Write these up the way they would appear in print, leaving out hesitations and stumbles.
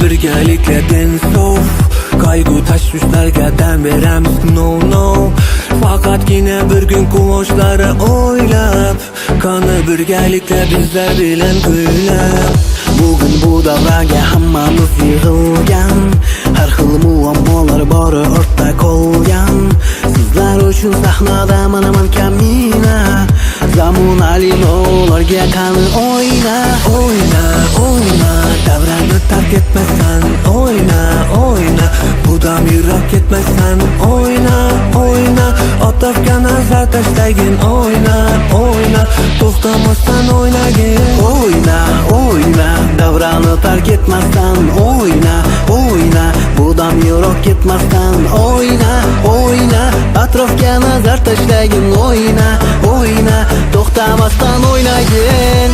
birgalikla sof qayg'u tashvishlarga dam beramiz no faqatgina bir kun quvoshlari o'ylab qani birgalikla bizlar bilan kuylab bugun bu davraga hammamiz yig'ilgan har xil muammolar bori ortda qolgan sizlar uchun sahnada manaman kamina zamonali nolarga qani o'yna davrani tark etmasdan o'yna bu dam yurak ketmasdan o'yna otofga nazar tashlagin o'yna to'xtamasdan o'ynagin o'yna davrani tark etmasdan o'yna bu dam yurak ketmasdan o'yna atrofga nazar tashlagin o'yna to'xtamasdan o'ynagin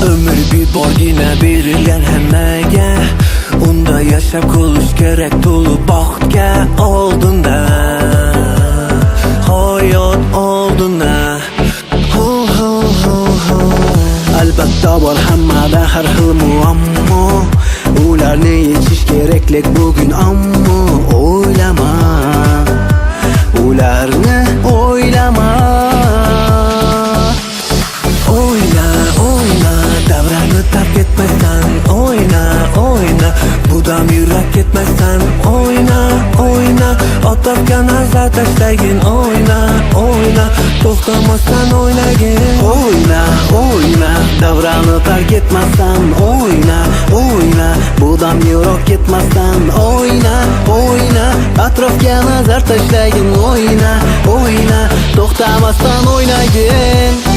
Ömür bir borgina berilgan hammaga unda yashab qolish kerak to'liq baxtga oldinda hayot oldinda albatta bor hammada har xil muammo ularni yechish keraklik bugun ammo o'ylama ularni o'ylama davrani tark etmasdan o'yna bu dam yurak ketmasdan o'yna otofga nazar tashlagin o'yna to'xtamasdan o'ynagin o'yna davrani tark etmasdan o'yna bu dam yurak ketmasdan o'yna atrofga nazar tashlagin o'yna to'xtamasdan o'ynagin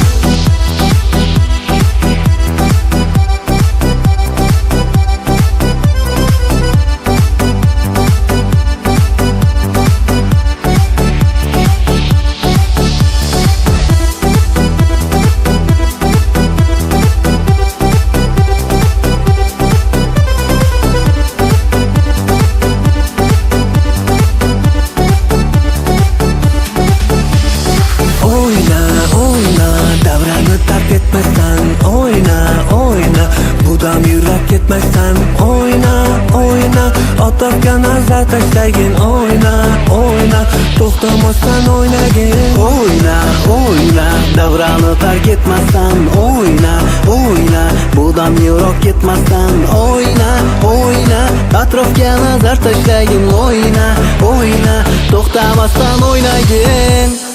bu dam yurak ketmasdan o'yna otofga nazar tashlagin o'yna to'xtamasdan o'ynagin o'yna davrani tark etmasdan o'yna bu dam yurak ketmasdan o'yna atrofga nazar tashlagin o'yna to'xtamasdan o'ynagin